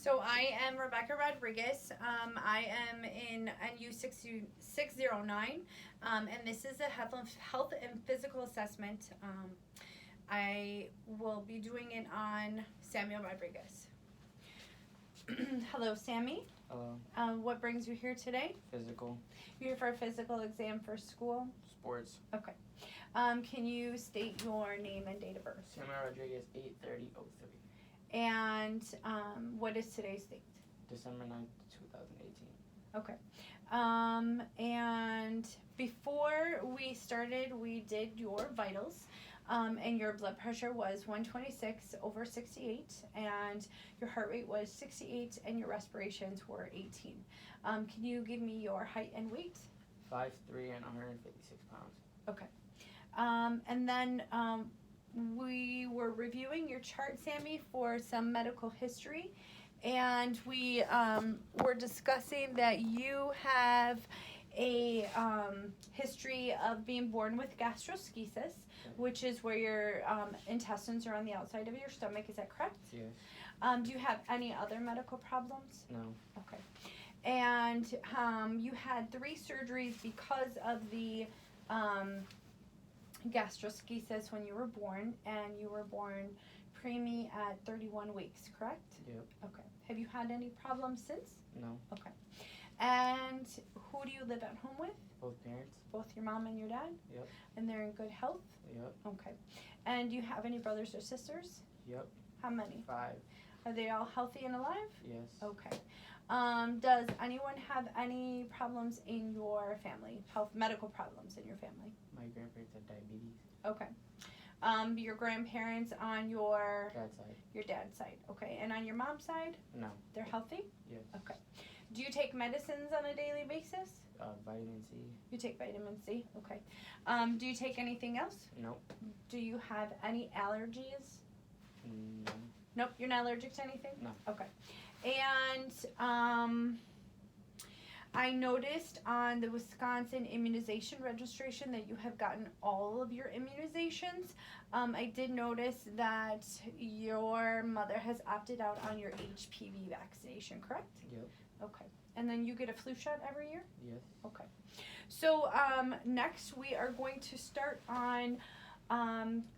So I am Rebecca Rodriguez. I am in NU 609, and this is a health and physical assessment. I will be doing it on Samuel Rodriguez. Hello, Sammy. Hello. What brings you here today? Physical. You're here for a physical exam for school? Sports. Okay. Can you state your name and date of birth? Samuel Rodriguez, 8/30/03. And what is today's date? December 9th, 2018. Okay. And before we started, we did your vitals. And your blood pressure was 126/68, and your heart rate was 68, and your respirations were 18. Can you give me your height and weight? 5'3" and 156 pounds. Okay. And then we were reviewing your chart, Sammy, for some medical history, and we were discussing that you have a history of being born with gastroschisis, which is where your intestines are on the outside of your stomach. Is that correct? Yes. Do you have any other medical problems? No. Okay. And you had 3 surgeries because of the gastroschisis when you were born, and you were born preemie at 31 weeks, correct? Yep. Okay. Have you had any problems since? No. Okay. And who do you live at home with? Both parents. Both your mom and your dad? Yep. And they're in good health? Yep. Okay. And do you have any brothers or sisters? Yep. How many? 5. Are they all healthy and alive? Yes. Okay. Does anyone have any problems in your family? Medical problems in your family? My grandparents have diabetes. Okay. Your grandparents on your Dad's side. your dad's side. Okay. And on your mom's side? No. They're healthy? Yes. Okay. Do you take medicines on a daily basis? Vitamin C. You take vitamin C? Okay. Do you take anything else? Nope. Do you have any allergies? No. Nope, you're not allergic to anything? No. Okay. And I noticed on the Wisconsin immunization registration that you have gotten all of your immunizations. I did notice that your mother has opted out on your HPV vaccination, correct? Yep. Okay. And then you get a flu shot every year? Yes. Okay. So next we are going to start on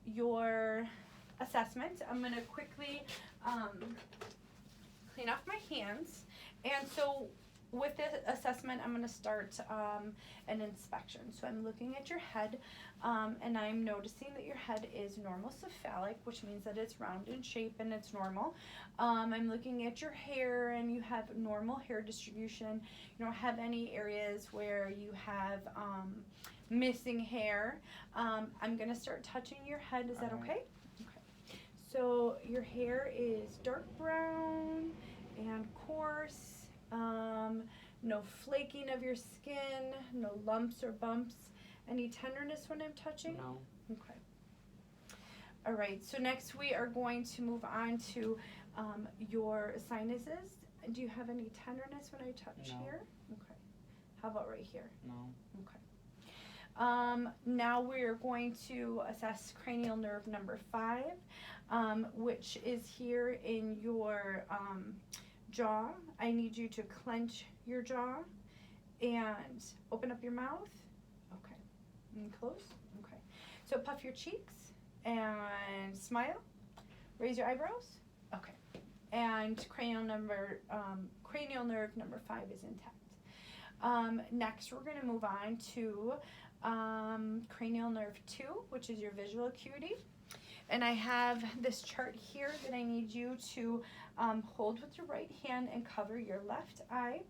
your assessment. I'm going to quickly clean off my hands. And so with this assessment, I'm going to start an inspection. So I'm looking at your head, and I'm noticing that your head is normocephalic, which means that it's round in shape and it's normal. I'm looking at your hair, and you have normal hair distribution. You don't have any areas where you have missing hair. I'm going to start touching your head. Is that okay? Okay. So your hair is dark brown and coarse. No flaking of your skin, no lumps or bumps. Any tenderness when I'm touching? No. Okay. All right, so next we are going to move on to your sinuses. Do you have any tenderness when I touch No. here? Okay. How about right here? No. Okay. Now we're going to assess cranial nerve number 5, which is here in your jaw. I need you to clench your jaw and open up your mouth. Okay. And close. Okay. So puff your cheeks and smile. Raise your eyebrows. Okay. And cranial nerve number 5 is intact. Next, we're going to move on to cranial nerve 2, which is your visual acuity. And I have this chart here that I need you to hold with your right hand and cover your left eye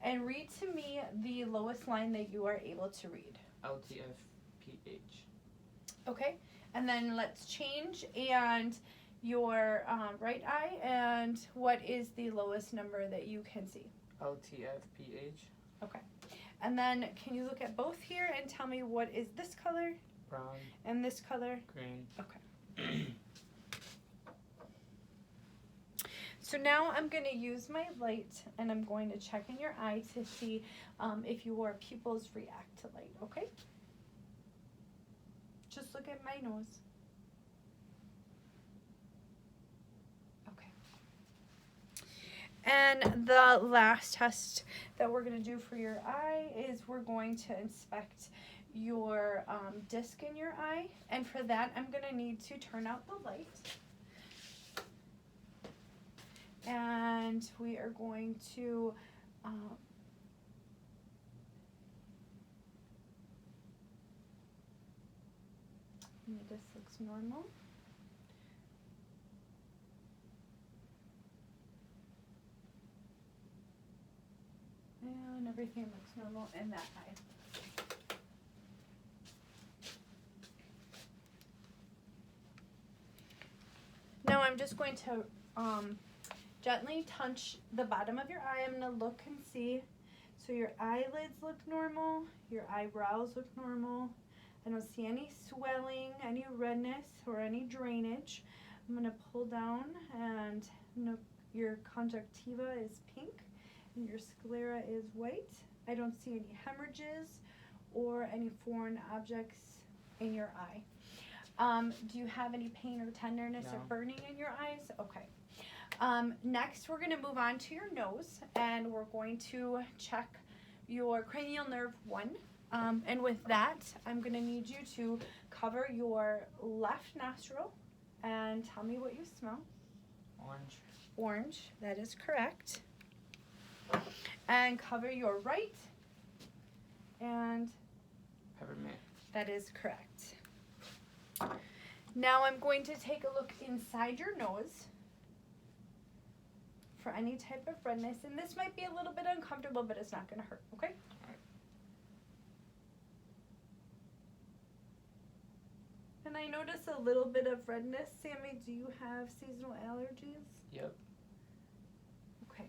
and read to me the lowest line that you are able to read. LTFPH. Okay, and then let's change and your right eye, and what is the lowest number that you can see? LTFPH. Okay, and then can you look at both here and tell me what is this color? Brown. And this color? Green. Okay. So now I'm going to use my light, and I'm going to check in your eye to see if your pupils react to light, okay? Just look at my nose. Okay. And the last test that we're going to do for your eye is we're going to inspect your disc in your eye. And for that, I'm going to need to turn out the light. And we are going to this looks normal. And everything looks normal in that eye. Now I'm just going to gently touch the bottom of your eye. I'm going to look and see. So your eyelids look normal. Your eyebrows look normal. I don't see any swelling, any redness, or any drainage. I'm going to pull down and your conjunctiva is pink and your sclera is white. I don't see any hemorrhages or any foreign objects in your eye. Do you have any pain or tenderness No. or burning in your eyes? Okay. Next, we're going to move on to your nose, and we're going to check your cranial nerve 1. And with that, I'm going to need you to cover your left nostril and tell me what you smell. Orange. Orange, that is correct. And cover your right, and Peppermint. that is correct. Now I'm going to take a look inside your nose for any type of redness, and this might be a little bit uncomfortable, but it's not going to hurt, okay? And I notice a little bit of redness. Sammy, do you have seasonal allergies? Yep. Okay.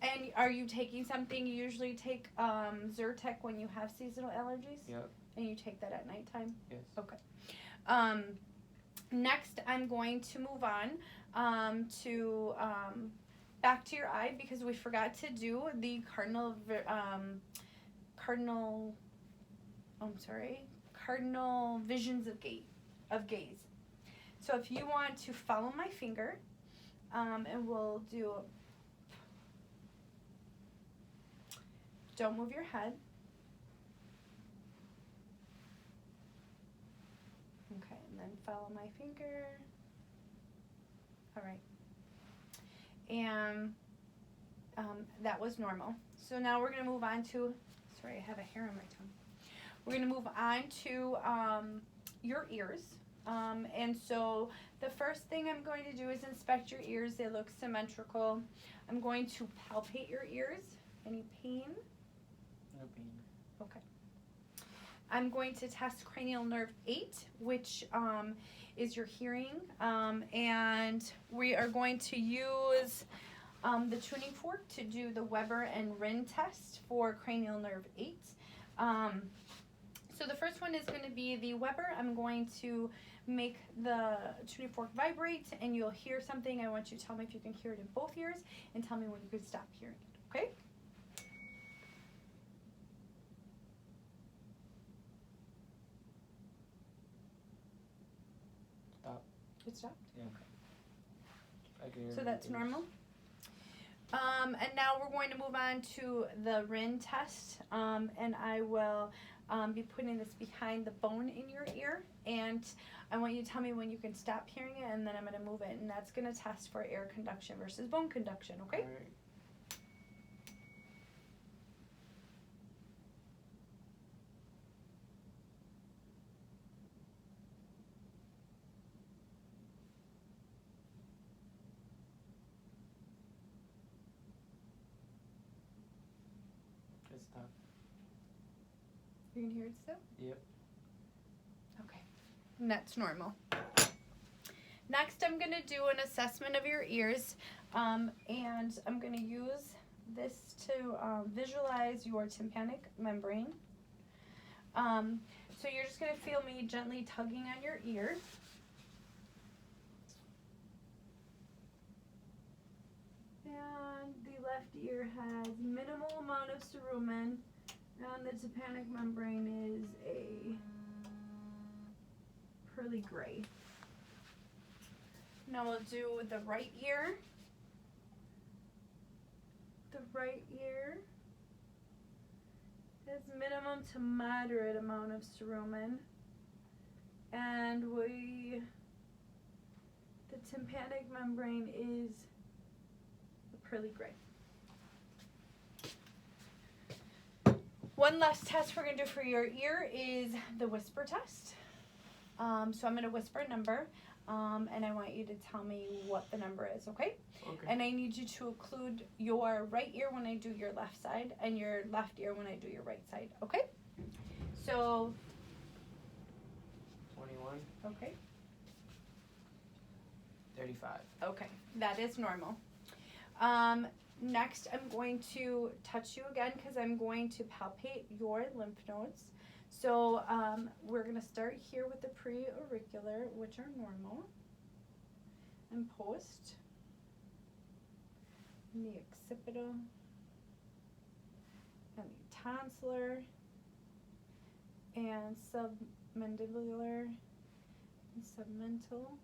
And are you taking something? You usually take Zyrtec when you have seasonal allergies? Yep. And you take that at nighttime? Yes. Okay. Next, I'm going to move on to back to your eye because we forgot to do the cardinal visions of gaze. So if you want to follow my finger, and we'll do, don't move your head. Okay, and then follow my finger. All right. And that was normal. So now we're going to move on to, sorry, I have a hair on my tongue. We're going to move on to your ears. And so the first thing I'm going to do is inspect your ears. They look symmetrical. I'm going to palpate your ears. Any pain? No pain. Okay. I'm going to test cranial nerve 8, which is your hearing. And we are going to use the tuning fork to do the Weber and Rin test for cranial nerve 8. So the first one is going to be the Weber. I'm going to make the tuning fork vibrate, and you'll hear something. I want you to tell me if you can hear it in both ears, and tell me when you can stop hearing it, okay? Stop. It stopped? Yeah. I can hear So it that's with normal. And now we're going to move on to the Rin test, and I will be putting this behind the bone in your ear, and I want you to tell me when you can stop hearing it, and then I'm going to move it, and that's going to test for air conduction versus bone conduction, okay? All right. It stopped. You can hear it still? Yep. Okay. And that's normal. Next, I'm going to do an assessment of your ears, and I'm going to use this to visualize your tympanic membrane. So you're just going to feel me gently tugging on your ear. And the left ear has minimal amount of cerumen, and the tympanic membrane is a pearly gray. Now we'll do the right ear. The right ear has minimum to moderate amount of cerumen. And the tympanic membrane is a pearly gray. One last test we're going to do for your ear is the whisper test. So I'm going to whisper a number, and I want you to tell me what the number is, okay? Okay. And I need you to include your right ear when I do your left side and your left ear when I do your right side, okay? So, 21. okay. 35. Okay, that is normal. Next, I'm going to touch you again because I'm going to palpate your lymph nodes. So we're going to start here with the pre-auricular, which are normal, and post, and the occipital, and the tonsillar, and submandibular, and submental,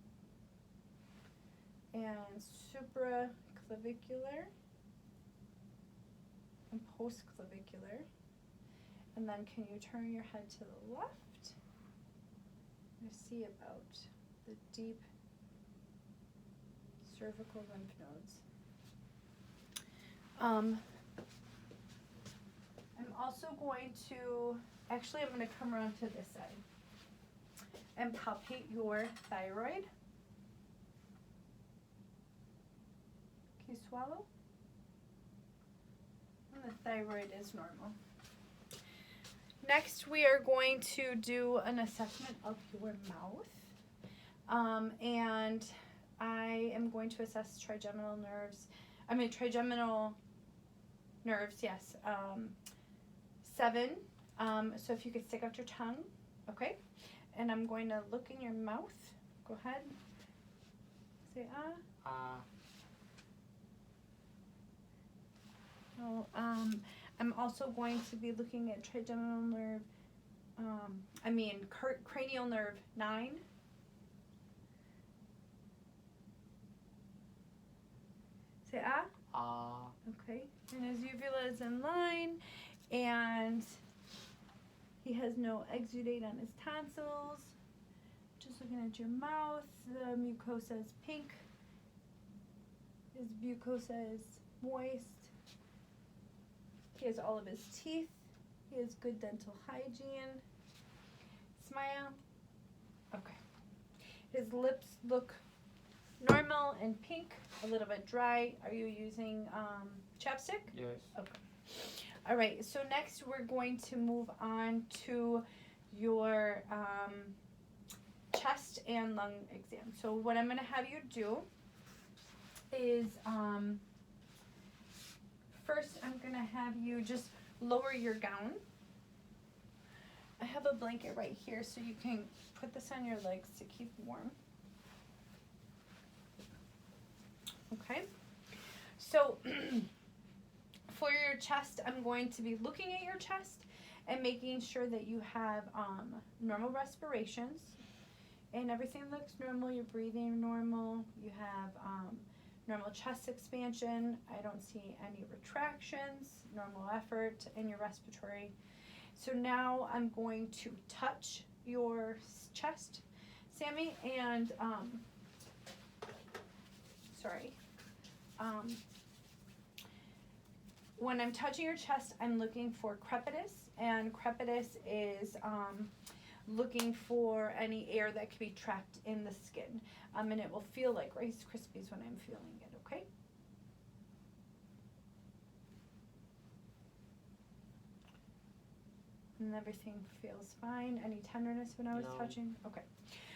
and supraclavicular, and postclavicular. And then can you turn your head to the left? You see about the deep cervical lymph nodes. I'm also going to, actually I'm going to come around to this side and palpate your thyroid. Can you swallow? And the thyroid is normal. Next, we are going to do an assessment of your mouth. And I am going to assess trigeminal nerves, yes. 7. So if you could stick out your tongue, okay? And I'm going to look in your mouth. Go ahead. Say ah. No, I'm also going to be looking at trigeminal nerve, cranial nerve 9. Say ah. Okay. And his uvula is in line, and he has no exudate on his tonsils. Just looking at your mouth, the mucosa is pink. His mucosa is moist. He has all of his teeth. He has good dental hygiene. Smile. Okay. His lips look normal and pink, a little bit dry. Are you using chapstick? Yes. Okay. All right, so next we're going to move on to your chest and lung exam. So what I'm going to have you do is first I'm going to have you just lower your gown. I have a blanket right here so you can put this on your legs to keep warm. Okay, so for your chest, I'm going to be looking at your chest and making sure that you have normal respirations and everything looks normal. You're breathing normal. You have normal chest expansion. I don't see any retractions, normal effort in your respiratory. So now I'm going to touch your chest, Sammy, and when I'm touching your chest, I'm looking for crepitus, and crepitus is looking for any air that could be trapped in the skin, and it will feel like Rice Krispies when I'm feeling it, okay? And everything feels fine. Any tenderness when I was touching? Okay.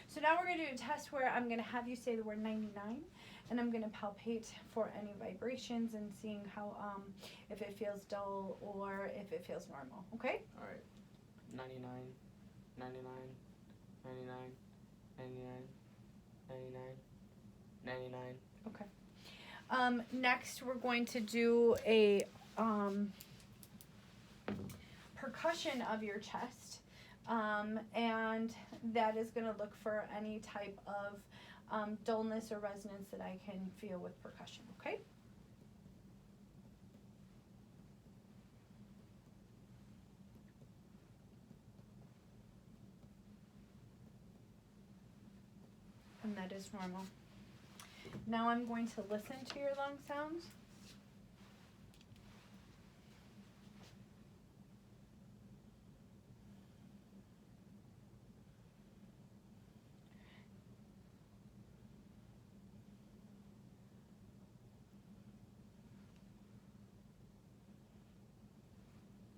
So now we're going to do a test where I'm going to have you say the word 99, and I'm going to palpate for any vibrations and seeing how, if it feels dull or if it feels normal, okay? All right. 99, 99, 99, 99, 99, 99. Okay. Next, we're going to do a percussion of your chest. And that is going to look for any type of dullness or resonance that I can feel with percussion, okay? And that is normal. Now I'm going to listen to your lung sounds.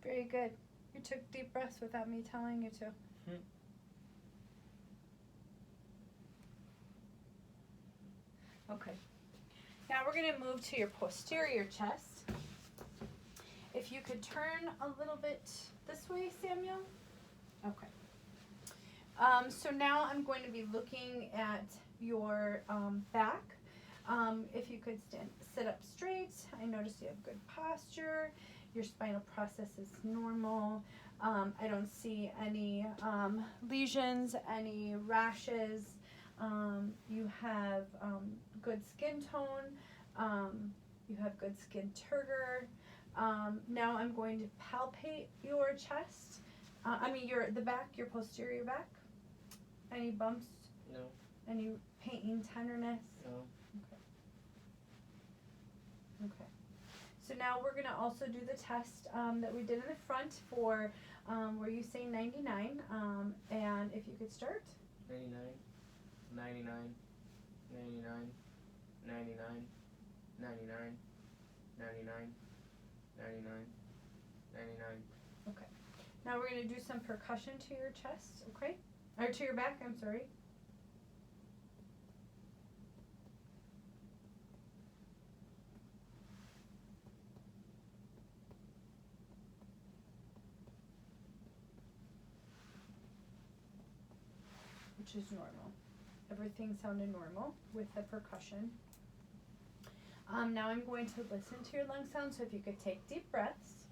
Very good. You took deep breaths without me telling you to. Okay. Now we're going to move to your posterior chest. If you could turn a little bit this way, Samuel. Okay. So now I'm going to be looking at your back. If you could sit up straight. I notice you have good posture. Your spinal process is normal. I don't see any lesions, any rashes. You have good skin tone. You have good skin turgor. Now I'm going to palpate your chest. The back, your posterior back. Any bumps? No. Any pain, tenderness? No. Okay. So now we're going to also do the test that we did in the front for where you say 99. And if you could start. 99, 99, 99, 99, 99, 99, 99, 99. Okay. Now we're going to do some percussion to your chest, okay? Or to your back, I'm sorry. Which is normal. Everything sounded normal with the percussion. Now I'm going to listen to your lung sound, so if you could take deep breaths.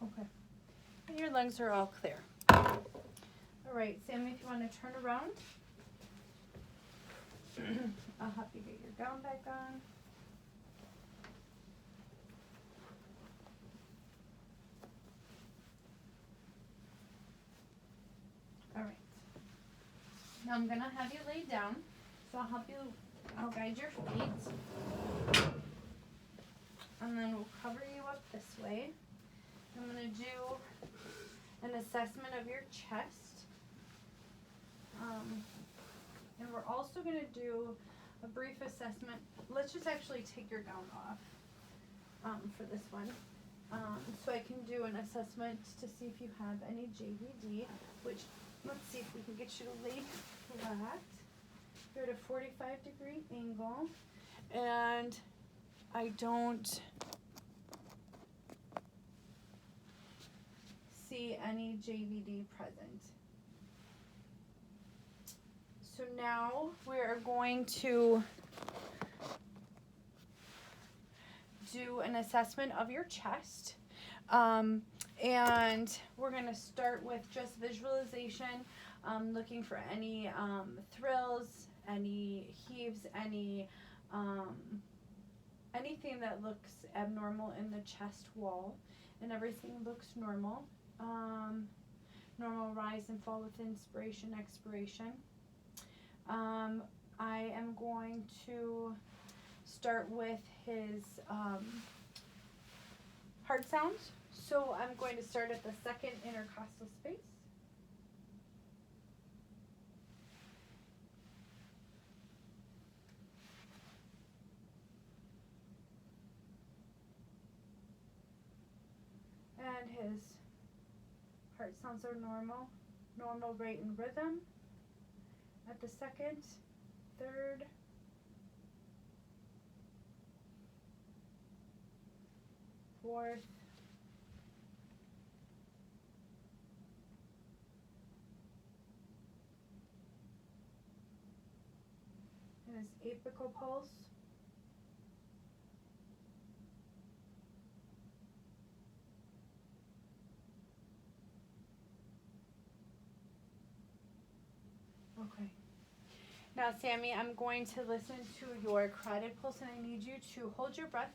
Okay. And your lungs are all clear. All right, Sammy, if you want to turn around, I'll help you get your gown back on. All right. Now I'm going to have you lay down, so I'll guide your feet. And then we'll cover you up this way. I'm going to do an assessment of your chest. And we're also going to do a brief assessment. Let's just actually take your gown off for this one. So I can do an assessment to see if you have any JVD, which, let's see if we can get you to lay flat. You're at a 45-degree angle. And I don't see any JVD present. So now we're going to do an assessment of your chest. And we're going to start with just visualization, looking for any thrills, any heaves, anything that looks abnormal in the chest wall, and everything looks normal. Normal rise and fall with inspiration, expiration. I am going to start with his heart sounds. So I'm going to start at the second intercostal space. And his heart sounds are normal rate and rhythm at the second, third, 4th. And his apical pulse. Okay. Now, Sammy, I'm going to listen to your carotid pulse, and I need you to hold your breath.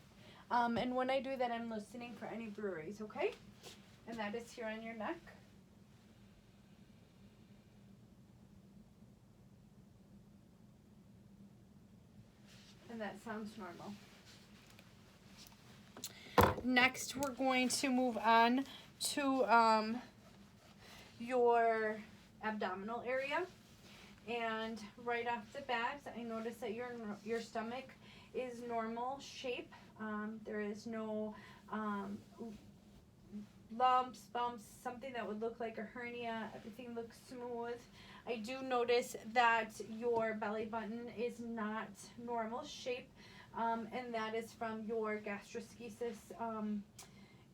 And when I do that, I'm listening for any breweries, okay? And that is here on your neck. And that sounds normal. Next, we're going to move on to your abdominal area. And right off the bat, I notice that your stomach is normal shape. There is no lumps, bumps, something that would look like a hernia. Everything looks smooth. I do notice that your belly button is not normal shape, and that is from your gastroschisis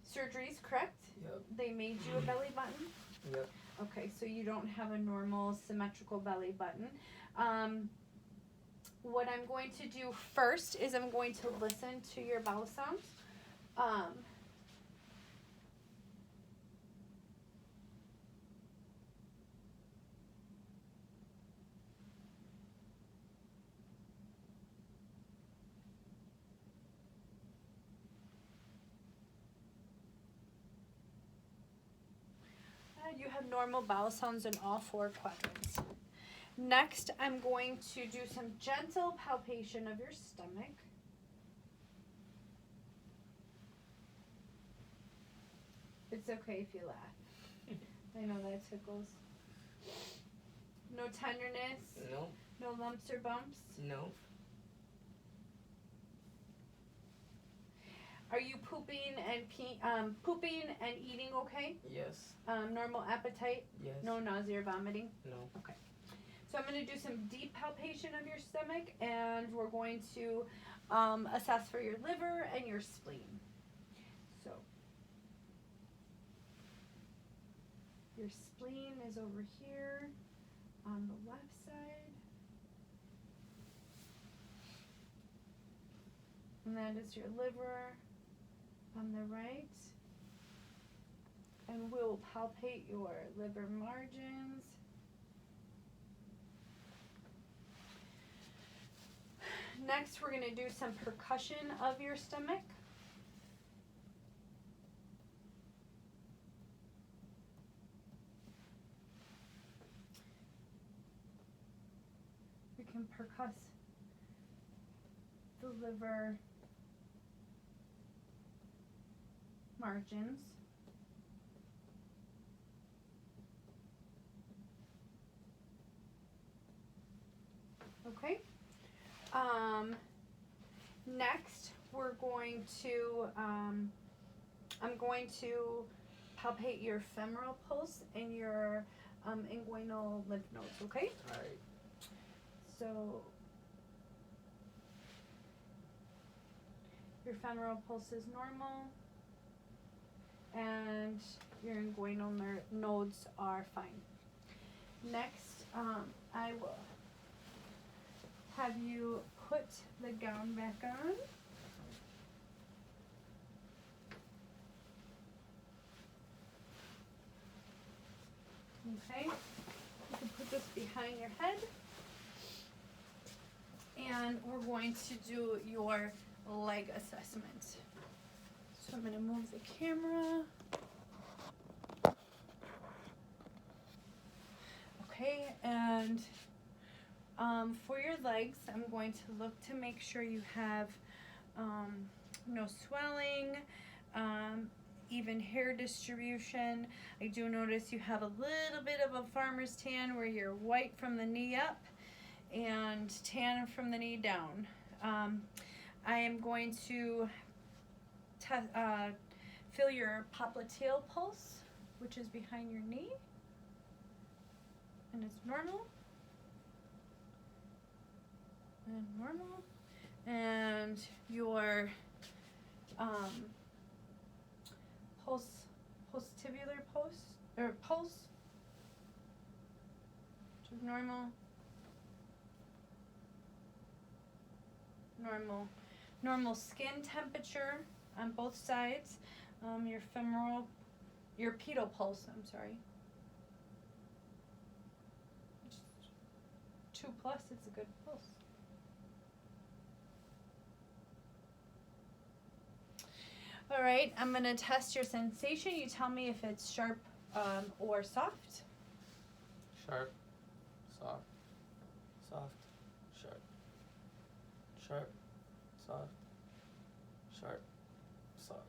surgeries, correct? Yep. They made you a belly button? Yep. Okay, so you don't have a normal symmetrical belly button. What I'm going to do first is I'm going to listen to your bowel sounds. You have normal bowel sounds in all 4 quadrants. Next, I'm going to do some gentle palpation of your stomach. It's okay if you laugh. I know that tickles. No tenderness? No. No lumps or bumps? No. Are you pooping and eating okay? Yes. Normal appetite? Yes. No nausea or vomiting? No. Okay. So I'm going to do some deep palpation of your stomach, and we're going to assess for your liver and your spleen. So your spleen is over here on the left side. And that is your liver on the right. And we'll palpate your liver margins. Next, we're going to do some percussion of your stomach. We can percuss the liver margins. Okay. Next, we're going to, I'm going to palpate your femoral pulse and your inguinal lymph nodes, okay? Alright. So, your femoral pulse is normal, and your inguinal nodes are fine. Next, I will have you put the gown back on. Okay, you can put this behind your head. And we're going to do your leg assessment. So I'm going to move the camera. Okay, and for your legs, I'm going to look to make sure you have no swelling, even hair distribution. I do notice you have a little bit of a farmer's tan where you're white from the knee up and tan from the knee down. I am going to feel your popliteal pulse, which is behind your knee, and it's normal. And normal. And your Postibular pulse, which is normal. Normal skin temperature on both sides. Your pedal pulse, I'm sorry. 2+, it's a good pulse. All right, I'm gonna test your sensation. You tell me if it's sharp or soft. Sharp, soft, soft, sharp, sharp, soft, sharp, soft,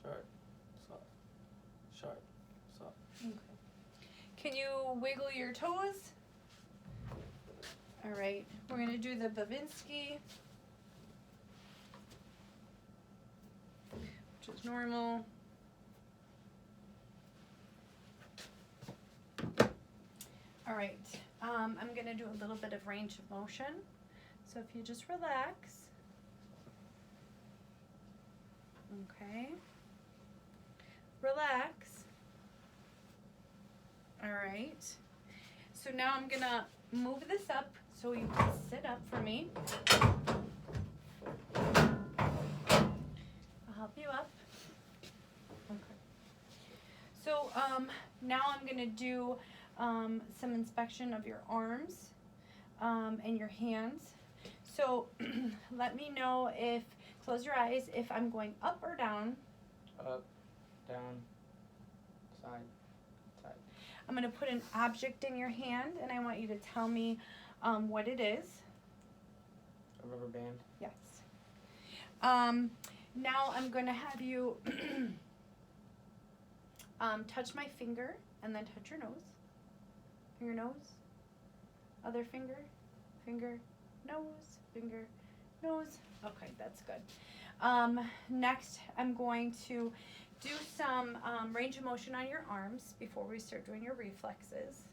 sharp, soft, sharp, soft. Okay. Can you wiggle your toes? All right, we're gonna do the Babinski, which is normal. All right, I'm gonna do a little bit of range of motion. So if you just relax. Okay. Relax. All right. So now I'm gonna move this up so you can sit up for me. I'll help you up. Okay. So now I'm gonna do some inspection of your arms and your hands. So let me know if, close your eyes, if I'm going up or down. Up, down, side, side. I'm going to put an object in your hand and I want you to tell me what it is. A rubber band. Yes. Now I'm going to have you touch my finger and then touch your nose. Finger, nose. Other finger, finger, nose, finger, nose. Okay, that's good. Next, I'm going to do some range of motion on your arms before we start doing your reflexes.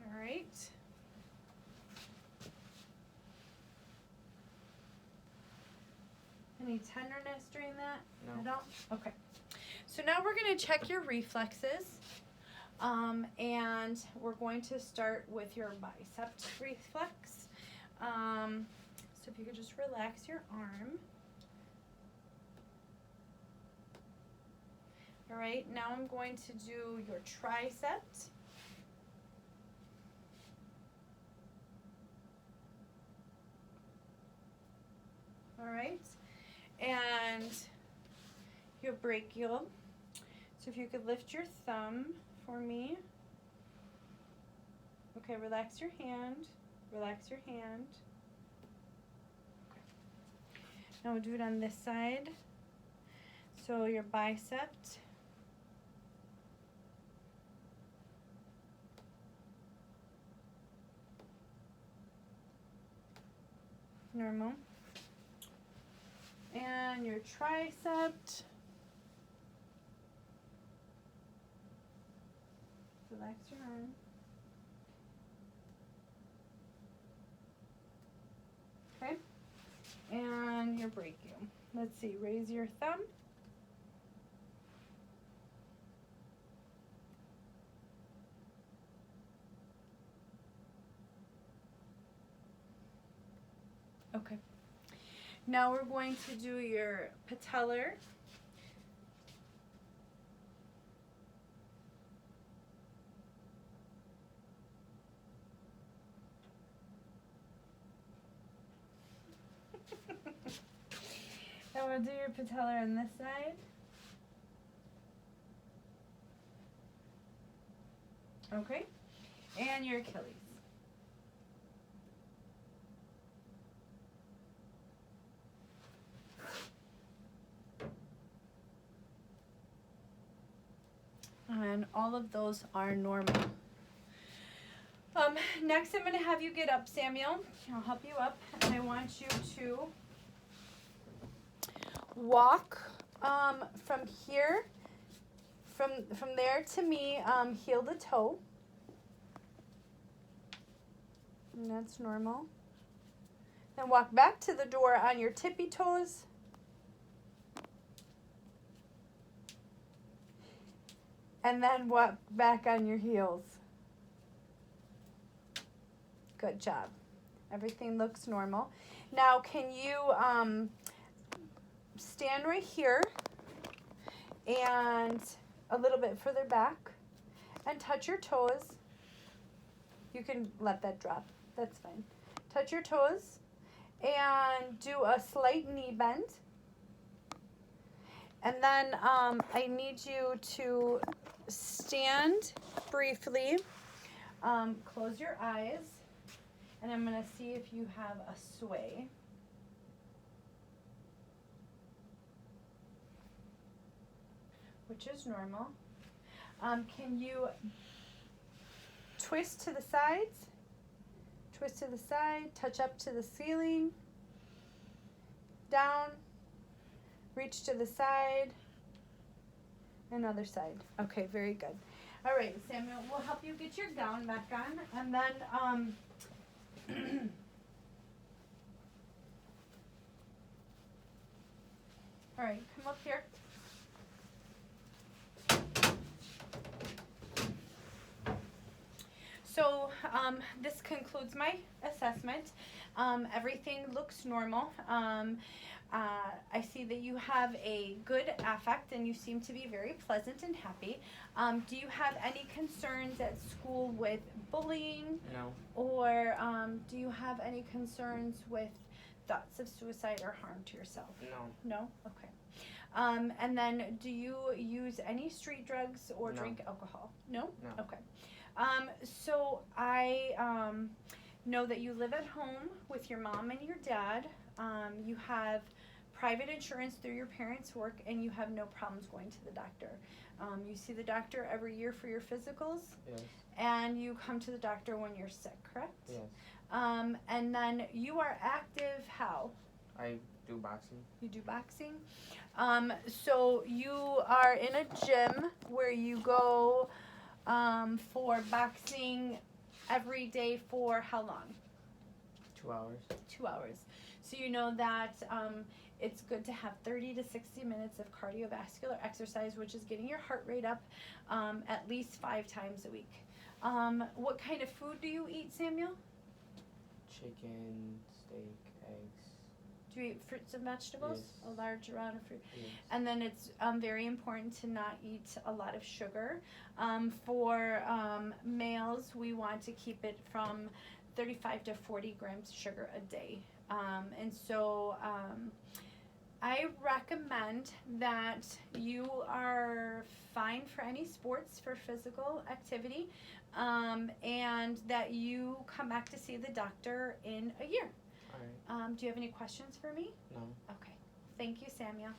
All right. Any tenderness during that? No. At all? Okay. So now we're going to check your reflexes. And we're going to start with your bicep reflex. So if you could just relax your arm. All right, now I'm going to do your tricep. All right, and your brachial. So if you could lift your thumb for me. Okay, relax your hand. Relax your hand. Okay. Now we'll do it on this side. So your bicep. Normal. And your tricep. Relax your arm. Okay. And your brachial. Let's see, raise your thumb. Okay. Now we're going to do your patellar. Now we'll do your patellar on this side. Okay. And your Achilles. And all of those are normal. Next, I'm going to have you get up, Samuel. I'll help you up. And I want you to walk from here, from there to me, heel to toe. And that's normal. Then walk back to the door on your tippy toes. And then walk back on your heels. Good job. Everything looks normal. Now, can you stand right here and a little bit further back and touch your toes. You can let that drop. That's fine. Touch your toes and do a slight knee bend. And then I need you to stand briefly, close your eyes, and I'm going to see if you have a sway. Which is normal. Can you twist to the sides? Twist to the side, touch up to the ceiling, down, reach to the side, another side. Okay, very good. All right, Samuel, we'll help you get your gown back on, and then all right, come up here. So this concludes my assessment. Everything looks normal. I see that you have a good affect and you seem to be very pleasant and happy. Do you have any concerns at school with bullying? No. Or do you have any concerns with thoughts of suicide or harm to yourself? No. No? Okay. And then do you use any street drugs or No. drink alcohol? No? No. Okay. So I know that you live at home with your mom and your dad. You have private insurance through your parents' work, and you have no problems going to the doctor. You see the doctor every year for your physicals, Yes. and you come to the doctor when you're sick, correct? Yes. And then you are active how? I do boxing. You do boxing? So you are in a gym where you go for boxing every day for how long? 2 hours. 2 hours. So you know that it's good to have 30 to 60 minutes of cardiovascular exercise, which is getting your heart rate up at least 5 times a week. What kind of food do you eat, Samuel? Chicken, steak, eggs. Do you eat fruits and vegetables? Yes. A large amount of fruit. Yes. And then it's very important to not eat a lot of sugar. For males, we want to keep it from 35 to 40 grams of sugar a day. And so I recommend that you are fine for any sports, for physical activity, and that you come back to see the doctor in a year. All right. Do you have any questions for me? No. Okay. Thank you, Samuel.